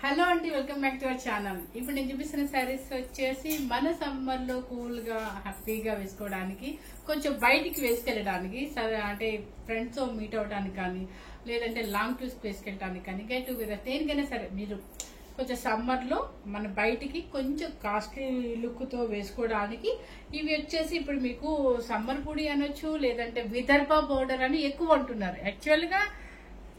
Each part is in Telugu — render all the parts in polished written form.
హలో అండి, welcome back to our channel. ఇప్పుడు నేను చూపిస్తున్న శారీస్ వచ్చేసి మన సమ్మర్ లో కూల్ గా హ్యాపీగా వేసుకోవడానికి, కొంచెం బయటికి వేసుకెళ్ళడానికి, అంటే ఫ్రెండ్స్ తో మీట్ అవడానికి కానీ, లేదంటే లాంగ్ టూర్స్ వేసుకెళ్ళడానికి కానీ, గెట్ టుగెదర్ దేనికైనా సరే మీరు కొంచెం సమ్మర్ లో మన బయటికి కొంచెం కాస్ట్లీ లుక్ తో వేసుకోవడానికి ఇవి వచ్చేసి ఇప్పుడు మీకు సమ్మర్ పొడి అనొచ్చు, లేదంటే విదర్భ బోర్డర్ అని ఎక్కువ అంటున్నారు. యాక్చువల్ గా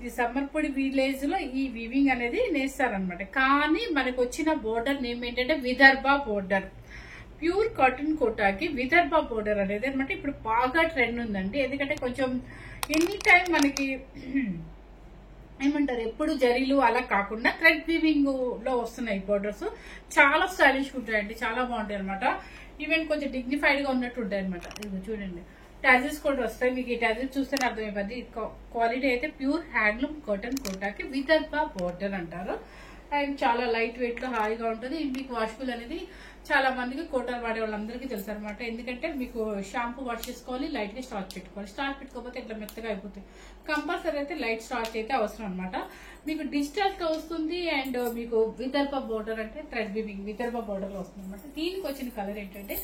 ఈ సమ్మర్పూడి విలేజ్ లో ఈ వివింగ్ అనేది నేస్తారనమాట. కానీ మనకు వచ్చిన బోర్డర్ నేమ్ ఏంటంటే విదర్భ బోర్డర్. ప్యూర్ కాటన్ కోటాకి విదర్భ బోర్డర్ అనేది అనమాట ఇప్పుడు బాగా ట్రెండ్ ఉందండి. ఎందుకంటే కొంచెం ఎనీ టైం మనకి ఏమంటారు, ఎప్పుడు జరీలు అలా కాకుండా థ్రెడ్ వీవింగ్ లో వస్తున్నాయి బోర్డర్స్. చాలా స్టైలిష్ ఉంటాయండి, చాలా బాగుంటాయి అనమాట. ఈవెన్ కొంచెం డిగ్నిఫైడ్ గా ఉన్నట్టు ఉంటాయి అనమాట. ఇది చూడండి, టాజిల్స్ కూడా వస్తాయి. మీకు ఈ టాజిల్స్ చూస్తేనే అర్థమైపోద్ది. క్వాలిటీ అయితే ప్యూర్ హ్యాండ్లూమ్ కాటన్ కోటాకి విదర్భ బోర్డర్ అంటారు. అండ్ చాలా లైట్ వెయిట్ లో హాయిగా ఉంటుంది. మీకు వాషబుల్ అనేది చాలా మందికి కోటాలు వాడే వాళ్ళందరికీ తెలుసు అనమాట. ఎందుకంటే మీకు షాంపూ వాష్ చేసుకోవాలి, లైట్ గా స్టార్చ్ పెట్టుకోవాలి. స్టార్చ్ పెట్టుకోకపోతే ఇట్లా మెత్తగా అయిపోతుంది. కంపల్సరీ అయితే లైట్ స్టార్చ్ అయితే అవసరం అనమాట. మీకు డిజిటల్ గా వస్తుంది. అండ్ మీకు విదర్భ బోర్డర్ అంటే థ్రెడ్ వీవింగ్ విదర్భ బోర్డర్ లో వస్తుంది అనమాట. దీనికి వచ్చిన కలర్ ఏంటంటే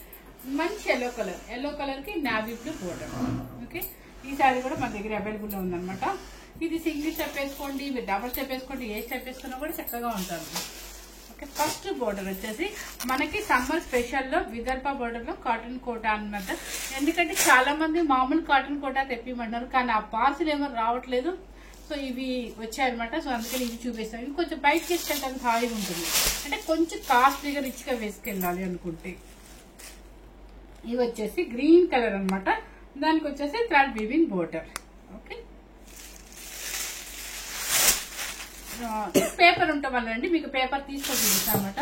మంచి ఎల్లో కలర్ కి నావీ బ్లూ బోర్డర్. ఓకే, ఈ సారీ కూడా మన దగ్గర అవైలబుల్ లో ఉందన్నమాట. ఇది సింగిల్ స్టెప్ వేసుకోండి, డబుల్ స్టెప్ వేసుకోండి, ఏ స్టెప్ వేసుకున్నా కూడా చక్కగా ఉంటారు. ఓకే, ఫస్ట్ బోర్డర్ వచ్చేసి మనకి సమ్మర్ స్పెషల్ లో విదర్భ బోర్డర్ లో కాటన్ కోటా అన్నమాట. ఎందుకంటే చాలా మంది మామూలు కాటన్ కోటా తెప్పిమన్నారు, కానీ ఆ పార్సిల్ ఏమో రావట్లేదు. సో ఇవి వచ్చాయన్నమాట. సో అందుకని ఇవి చూపిస్తాం. ఇవి కొంచెం బయటకి వేసుకెళ్ళడానికి హాయిగా ఉంటుంది. అంటే కొంచెం కాస్ట్లీగా రిచ్ గా వేసుకెళ్ళాలి అనుకుంటే. ఇవి వచ్చేసి గ్రీన్ కలర్ అనమాట. దానికి వచ్చేసి thread weaving border. Okay, paper ఉండటం వల్ల అండి మీకు పేపర్ తీసుకొని చూపిస్తాను అనమాట.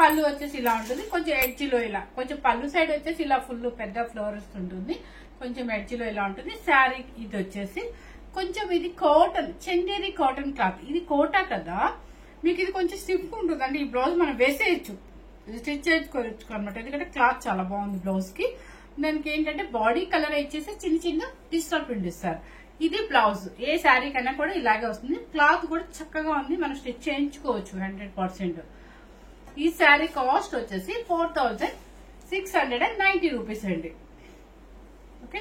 పళ్ళు వచ్చేసి ఇలా ఉంటుంది. కొంచెం ఎడ్జిలో ఇలా కొంచెం పళ్ళు సైడ్ వచ్చేసి ఇలా ఫుల్ పెద్ద ఫ్లోరస్ ఉంటుంది. కొంచెం ఎడ్జిలో ఇలా ఉంటుంది. శారీ ఇది వచ్చేసి కొంచెం ఇది కాటన్, చందేరి కాటన్ క్లాత్. ఇది కోటా కదా, మీకు ఇది కొంచెం స్టిఫ్ ఉంటుంది అండి. ఈ బ్లౌజ్ మనం వేసేయచ్చు, స్టిచ్ చేసుకోవచ్చు అనమాట. ఎందుకంటే క్లాత్ చాలా బాగుంది బ్లౌజ్ కి. దానికి ఏంటంటే బాడీ కలర్ ఇచ్చేసి చిన్న చిన్న డిజిటల్ ప్రింట్ ఇస్తారు. ఇది బ్లౌజ్. ఏ శారీ కన్నా కూడా ఇలాగే వస్తుంది. క్లాత్ కూడా చక్కగా ఉంది, మనం స్టిచ్ చేయించుకోవచ్చు 100%. ఈ శారీ కాస్ట్ వచ్చేసి 4690 రూపీస్ అండి. ఓకే,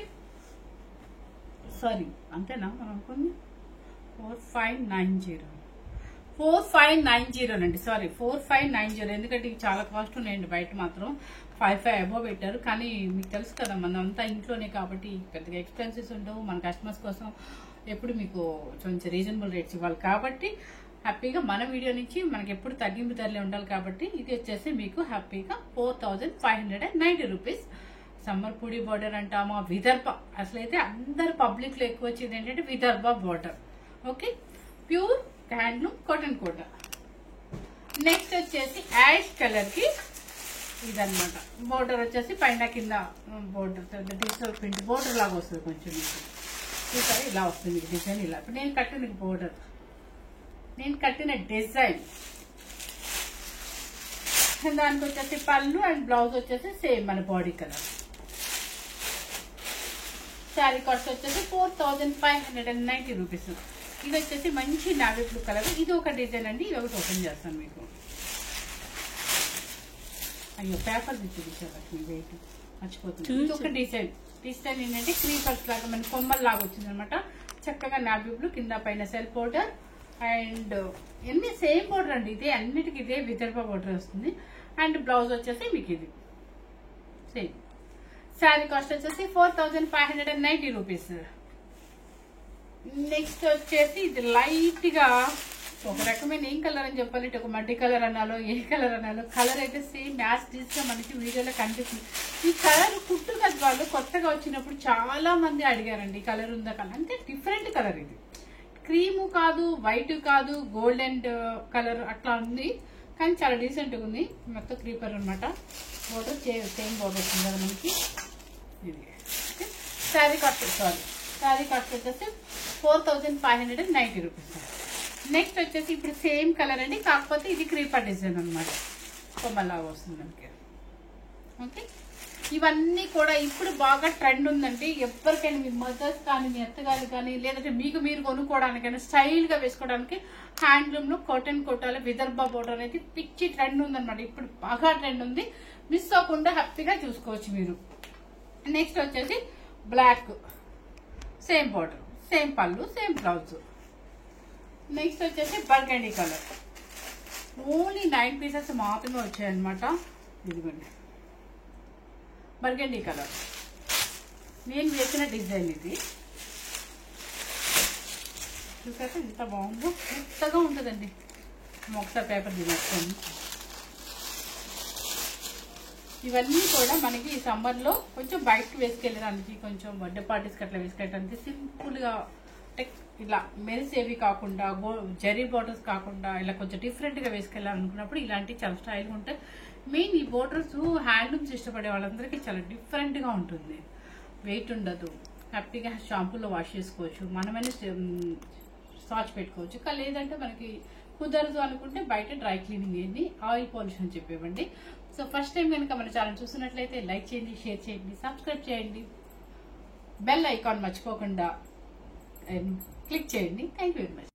సారీ అంతేనా మనం అనుకుంది 4590 అండి. సారీ 4590. ఎందుకంటే ఇవి చాలా కాస్ట్ ఉన్నాయండి. బయట మాత్రం 55 అబోవ్ పెట్టారు. కానీ మీకు తెలుసు కదా, మనం అంతా ఇంట్లోనే కాబట్టి పెద్దగా ఎక్స్పెన్సెస్ ఉండవు. మన కస్టమర్స్ కోసం ఎప్పుడు మీకు కొంచెం రీజనబుల్ రేట్స్ ఇవ్వాలి. కాబట్టి హ్యాపీగా మన వీడియో నుంచి మనకి ఎప్పుడు తగ్గింపు ధరలే ఉండాలి. కాబట్టి ఇది వచ్చేసి మీకు హ్యాపీగా 4590 రూపీస్. సమ్మర్ పూడి బోర్డర్ అంటామా, విదర్భ. అసలైతే అందరు పబ్లిక్ లో ఎక్కువ వచ్చేది ఏంటంటే Vidarbha border. Okay, pure handloom cotton Kota. Next వచ్చేసి యాష్ కలర్ కి ఇదనమాట. బోర్డర్ వచ్చేసి పైన కింద బోర్డర్ డిజిటల్ ప్రింట్ బోర్డర్ లాగా వస్తుంది. కొంచెం చూసారు ఇలా వస్తుంది డిజైన్. ఇలా ఇప్పుడు నేను కట్టిన బోర్డర్, నేను కట్టిన డిజైన్. దానికి వచ్చేసి పళ్ళు అండ్ బ్లౌజ్ వచ్చేసి సేమ్ మన బాడీ కలర్. శారీ కాస్ట్ వచ్చేసి 4590 రూపీస్. ఇది వచ్చేసి మంచి నావీ బ్లూ కలర్. ఇది ఒక డిజైన్ అండి. ఇది ఒకటి ఓపెన్ చేస్తాను మీకు. అయ్యో పేపర్ చూపించారు, వెయిట్ మర్చిపోతుంది. ఇది ఒక డిజైన్ ఏంటంటే క్రీపర్స్ లాగా మన కొమ్మల్ లాగా వచ్చింది అనమాట. చక్కగా నావీ బ్లూ, కింద పైన సెల్ఫ్ బోర్డర్. అండ్ ఎన్ని సేమ్ బోర్డర్ అండి. ఇదే అన్నిటికీ ఇదే విదర్భ బోర్డర్ వస్తుంది. అండ్ బ్లౌజ్ వచ్చేసి మీకు ఇది సేమ్. శారీ కాస్ట్ వచ్చేసి 4590 రూపీస్. నెక్స్ట్ వచ్చేసి ఇది లైట్ గా ఒక రకమైన ఏం కలర్ అని చెప్పాలి, ఒక మడ్డి కలర్ అనాలో ఏ కలర్ అనాలో, కలర్ అయితే సేమ్ మ్యాచ్ గా మనకి వీడియోలో కనిపిస్తుంది. ఈ కలర్ కుట్టు వాళ్ళు కొత్తగా వచ్చినప్పుడు చాలా మంది అడిగారండి, ఈ కలర్ ఉందా కలర్ అంటే. డిఫరెంట్ కలర్ ఇది, క్రీమ్ కాదు, వైట్ కాదు, గోల్డ్ అండ్ కలర్ అట్లా ఉంది. కానీ చాలా డీసెంట్ గా ఉంది. మొత్తం క్రీపర్ అనమాట. బోర్డర్ సేమ్ బోర్డర్ వస్తుంది కదా మనకి. ఇది శారీ కాస్ట్ వచ్చేసి 4590 రూపీస్. నెక్స్ట్ వచ్చేసి ఇప్పుడు సేమ్ కలర్ అండి, కాకపోతే ఇది క్రీపర్ డిజైన్ అనమాట. కొమ్మలాగా వస్తుంది మనకి. ఓకే, ఇవన్నీ కూడా ఇప్పుడు బాగా ట్రెండ్ ఉందండి. ఎవరికైనా మీ మదర్స్ కానీ మీ అత్తగారు కానీ లేదంటే మీకు మీరు కొనుక్కోవడానికైనా స్టైల్ గా వేసుకోవడానికి హ్యాండ్లూమ్ లో కాటన్ కోటాల విదర్భ బోర్డర్ అనేది పిచ్చి ట్రెండ్ ఉందన్నమాట. ఇప్పుడు బాగా ట్రెండ్ ఉంది. మిస్ అవ్వకుండా హ్యాపీగా చూసుకోవచ్చు మీరు. నెక్స్ట్ వచ్చేసి బ్లాక్, సేమ్ బోర్డర్, సేమ్ పళ్ళు, సేమ్ బ్లౌజ్. నెక్స్ట్ వచ్చేసి బర్గండీ కలర్. ఓన్లీ 9 పీసెస్ మాత్రమే వచ్చాయన్నమాట. ఇదిగోండి బర్గండీ కలర్. నేను వేసిన డిజైన్ ఇది. చూసాక ఎంత బాగుందో, మెత్తగా ఉంటుందండి. ఒకసారి పేపర్ తినేస్తాను. ఇవన్నీ కూడా మనకి ఈ సమ్మర్లో కొంచెం బయటకు వేసుకెళ్ళడానికి, కొంచెం బర్త్డే పార్టీస్కి అట్లా వేసుకెళ్ళడానికి సింపుల్గా ఇలా మెరిసేవి కాకుండా జరీ బోర్డర్స్ కాకుండా ఇలా కొంచెం డిఫరెంట్గా వేసుకెళ్ళాలనుకున్నప్పుడు ఇలాంటివి చాలా స్టైల్గా ఉంటాయి. మెయిన్ ఈ బోర్డర్స్ హ్యాండ్లూమ్స్ ఇష్టపడే వాళ్ళందరికీ చాలా డిఫరెంట్గా ఉంటుంది. వెయిట్ ఉండదు, హ్యాపీగా షాంపూలో వాష్ చేసుకోవచ్చు, మనమైనా స్టార్చ్ పెట్టుకోవచ్చు. లేదంటే మనకి కుదరదు అనుకుంటే బయట డ్రై క్లీనింగ్ చేయండి, ఆయిల్ పాలిష్ అని చెప్పేవండి. సో ఫస్ట్ టైం కనుక మన ఛానల్ చూస్తున్నట్లయితే లైక్ చేయండి, షేర్ చేయండి, సబ్స్క్రైబ్ చేయండి, బెల్ ఐకాన్ మర్చిపోకుండా క్లిక్ చేయండి. Thank you very much.